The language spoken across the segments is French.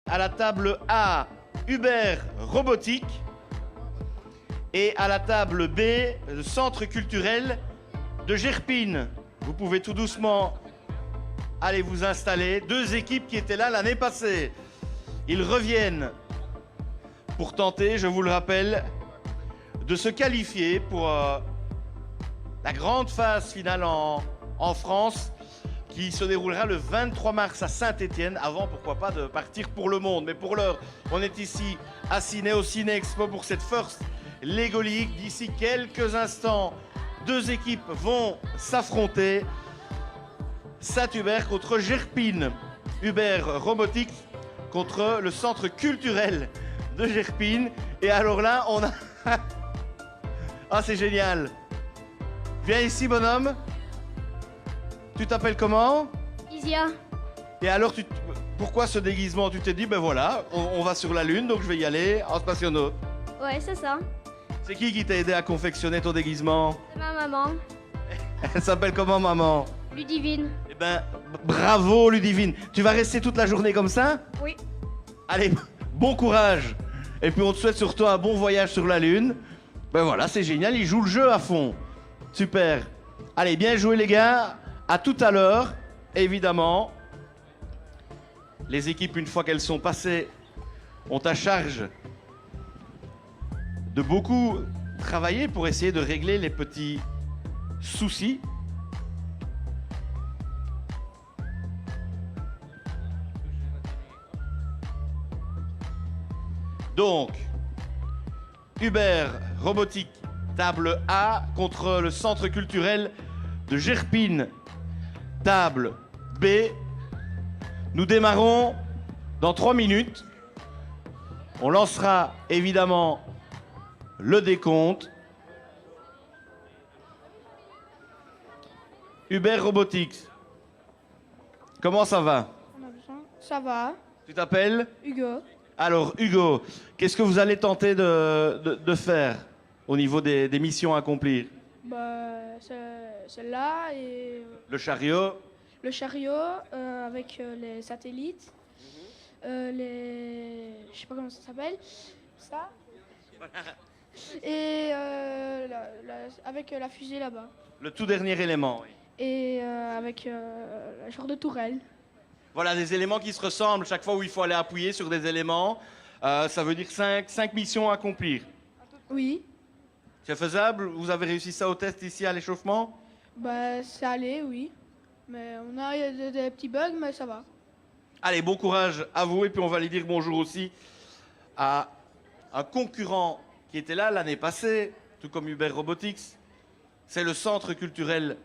à la table A, Hubert Robotique. Et à la table B, le centre culturel de Gerpine. Vous pouvez tout doucement aller vous installer. Deux équipes qui étaient là l'année passée. Ils reviennent pour tenter, je vous le rappelle, de se qualifier pour la grande phase finale en France qui se déroulera le 23 mars à Saint-Étienne, avant, pourquoi pas, de partir pour le monde. Mais pour l'heure, on est ici à Ciné, au Ciné Expo pour cette First Lego League. D'ici quelques instants, deux équipes vont s'affronter. Saint-Hubert contre Gerpine. Hubert Robotique contre le centre culturel de Gerpine. Et alors là, on a... Ah, c'est génial. Viens ici, bonhomme. Tu t'appelles comment? Isia. Et alors, pourquoi ce déguisement? Tu t'es dit, ben voilà, on va sur la Lune, donc je vais y aller en spationaute. Ouais, c'est ça. C'est qui t'a aidé à confectionner ton déguisement? C'est ma maman. Elle s'appelle comment, maman? Ludivine. Eh ben, bravo, Ludivine. Tu vas rester toute la journée comme ça? Oui. Allez, bon courage. Et puis on te souhaite surtout un bon voyage sur la Lune. Ben voilà, c'est génial, il joue le jeu à fond. Super. Allez, bien joué les gars. À tout à l'heure, évidemment. Les équipes, une fois qu'elles sont passées, ont à charge de beaucoup travailler pour essayer de régler les petits soucis. Donc, Hubert Robotique, table A, contre le centre culturel de Gerpine, table B. Nous démarrons dans 3 minutes. On lancera évidemment le décompte. Hubert Robotics, comment ça va? Ça va. Tu t'appelles? Hugo. Alors Hugo, qu'est-ce que vous allez tenter de faire au niveau des missions à accomplir? Bah, celle-là et Le chariot. le chariot avec les satellites. Je sais pas comment ça s'appelle. Ça. Et avec la fusée là-bas. Le tout dernier élément. Oui. Et avec la genre de tourelle. Voilà, des éléments qui se ressemblent chaque fois où il faut aller appuyer sur des éléments. Ça veut dire 5 missions à accomplir. Oui. C'est faisable? Vous avez réussi ça au test ici à l'échauffement? Bah, c'est allé, oui. Mais on a des petits bugs, mais ça va. Allez, bon courage à vous. Et puis on va aller dire bonjour aussi à un concurrent qui était là l'année passée, tout comme Hubert Robotics. C'est le centre culturel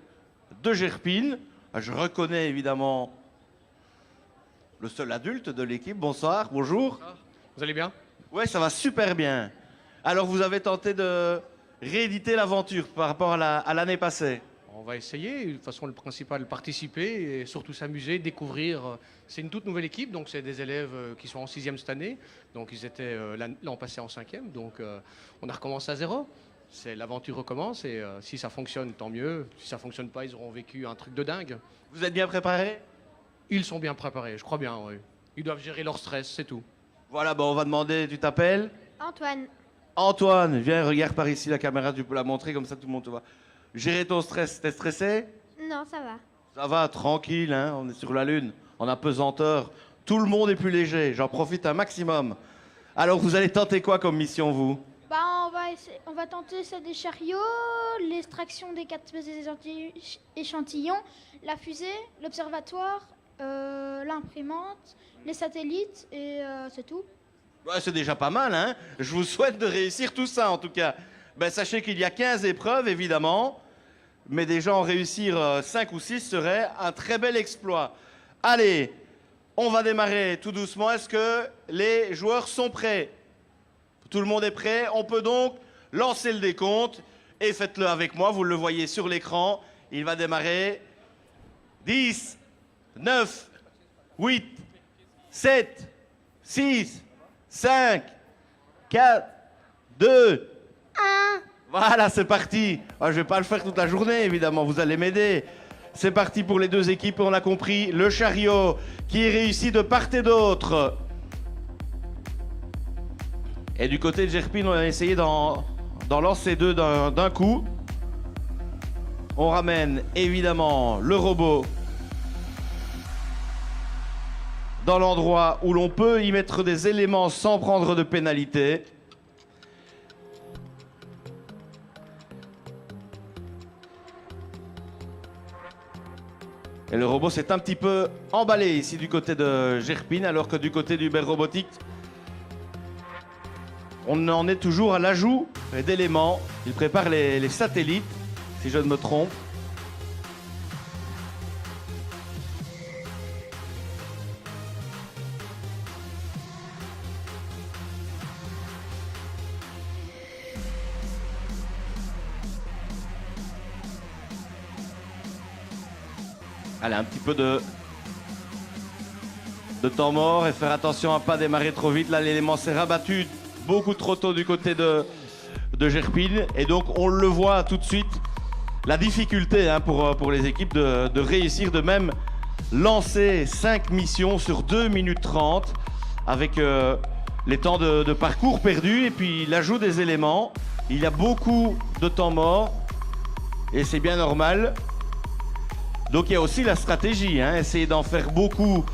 de Gerpine. Je reconnais évidemment le seul adulte de l'équipe. Bonsoir, bonjour. Vous allez bien? Ouais, ça va super bien. Alors vous avez tenté de rééditer l'aventure par rapport à l'année passée? On va essayer. De toute façon, le principal, participer et surtout s'amuser, découvrir. C'est une toute nouvelle équipe, donc c'est des élèves qui sont en 6e cette année. Donc ils étaient l'an passé en 5e. Donc on a recommencé à zéro. L'aventure recommence et si ça fonctionne, tant mieux. Si ça fonctionne pas, ils auront vécu un truc de dingue. Vous êtes bien préparés? Ils sont bien préparés, je crois bien, oui. Ils doivent gérer leur stress, c'est tout. Voilà, bon, on va demander, tu t'appelles? Antoine. Antoine, viens, regarde par ici la caméra, tu peux la montrer, comme ça tout le monde te voit. Gérer ton stress, t'es stressé? Non, ça va. Ça va, tranquille, hein, on est sur la Lune, en apesanteur. Tout le monde est plus léger, j'en profite un maximum. Alors, vous allez tenter quoi comme mission, vous? Bah, on va tenter celle des chariots, l'extraction des 4 échantillons, la fusée, l'observatoire, l'imprimante, les satellites et c'est tout. Ouais, c'est déjà pas mal, hein. Je vous souhaite de réussir tout ça, en tout cas. Ben, sachez qu'il y a 15 épreuves, évidemment, mais déjà en réussir 5 ou 6 serait un très bel exploit. Allez, on va démarrer tout doucement. Est-ce que les joueurs sont prêts? Tout le monde est prêt? On peut donc lancer le décompte et faites-le avec moi, vous le voyez sur l'écran. Il va démarrer. 10, 9, 8, 7, 6, 5, 4, 2, 1. Voilà, c'est parti. Je vais pas le faire toute la journée, évidemment, vous allez m'aider. C'est parti pour les deux équipes, on a compris. Le chariot qui est réussi de part et d'autre. Et du côté de Gerpine, on a essayé d'en lancer deux d'un coup. On ramène évidemment le robot dans l'endroit où l'on peut y mettre des éléments sans prendre de pénalité. Et le robot s'est un petit peu emballé ici du côté de Gerpine, alors que du côté d'Uber Robotique, on en est toujours à l'ajout d'éléments. Il prépare les satellites, si je ne me trompe. Allez, un petit peu de temps mort et faire attention à ne pas démarrer trop vite. Là, l'élément s'est rabattu beaucoup trop tôt du côté de Gerpine. Et donc, on le voit tout de suite, la difficulté pour les équipes de réussir, de même lancer 5 missions sur 2 minutes 30 avec les temps de parcours perdus et puis l'ajout des éléments. Il y a beaucoup de temps mort et c'est bien normal. Donc il y a aussi la stratégie, essayer d'en faire beaucoup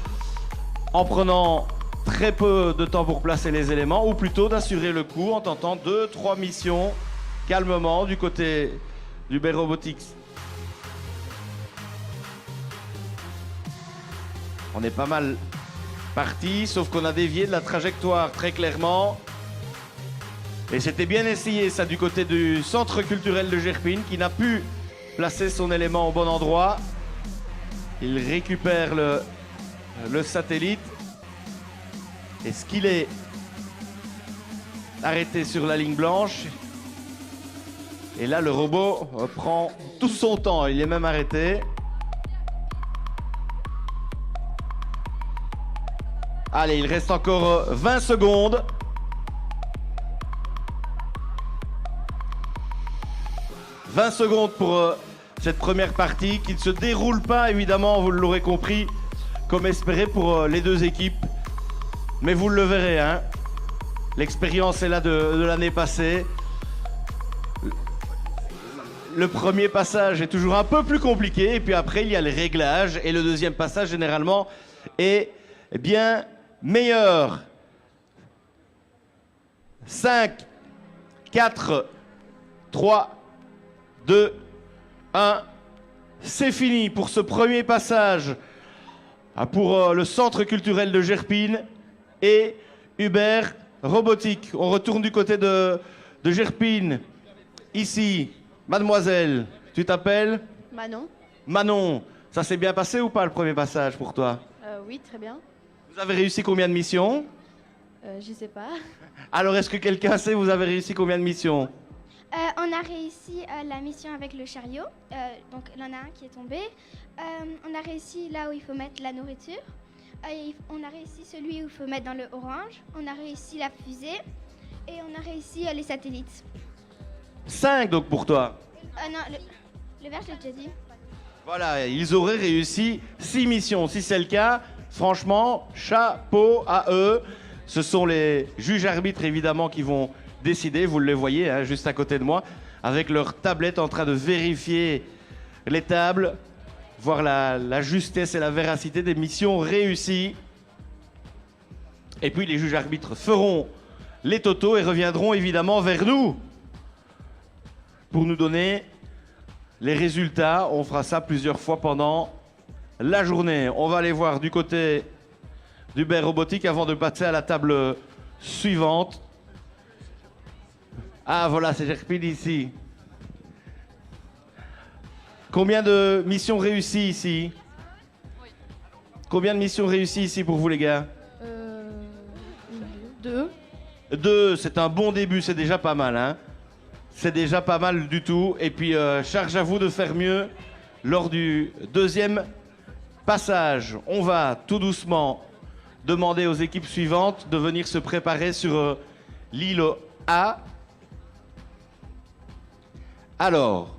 en prenant très peu de temps pour placer les éléments, ou plutôt d'assurer le coup en tentant 2-3 missions calmement du côté d'Uber Robotics. On est pas mal parti, sauf qu'on a dévié de la trajectoire très clairement. Et c'était bien essayé ça du côté du centre culturel de Gerpine qui n'a pu placer son élément au bon endroit. Il récupère le satellite. Est-ce qu'il est arrêté sur la ligne blanche? Et là, le robot prend tout son temps. Il est même arrêté. Allez, il reste encore 20 secondes. « 20 secondes pour cette première partie qui ne se déroule pas, évidemment, vous l'aurez compris, comme espéré pour les deux équipes. Mais vous le verrez, l'expérience est là de l'année passée. Le premier passage est toujours un peu plus compliqué, et puis après, il y a les réglages, et le deuxième passage, généralement, est bien meilleur. 5, 4, 3, 2, 1, c'est fini pour ce premier passage pour le centre culturel de Gerpine et Uber Robotique. On retourne du côté de Gerpine. Ici, mademoiselle, tu t'appelles? Manon. Manon, ça s'est bien passé ou pas le premier passage pour toi? Oui, très bien. Vous avez réussi combien de missions? Je sais pas. Alors est-ce que quelqu'un sait, vous avez réussi combien de missions? On a réussi la mission avec le chariot, donc il y en a un qui est tombé. On a réussi là où il faut mettre la nourriture. On a réussi celui où il faut mettre dans le orange. On a réussi la fusée et on a réussi les satellites. 5 donc pour toi. Non, le vert, je l'ai déjà dit. Voilà, ils auraient réussi 6 missions. Si c'est le cas, franchement, chapeau à eux. Ce sont les juges arbitres évidemment qui vont décider, vous le voyez juste à côté de moi, avec leur tablette en train de vérifier les tables, voir la justesse et la véracité des missions réussies. Et puis les juges arbitres feront les totaux et reviendront évidemment vers nous pour nous donner les résultats. On fera ça plusieurs fois pendant la journée. On va aller voir du côté d'Uber Robotique avant de passer à la table suivante. Ah voilà, c'est Gerpine ici. Combien de missions réussies ici? Combien de missions réussies ici pour vous les gars? 2. 2, c'est un bon début, c'est déjà pas mal. C'est déjà pas mal du tout. Et puis charge à vous de faire mieux lors du deuxième passage. On va tout doucement demander aux équipes suivantes de venir se préparer sur l'île A. Alors,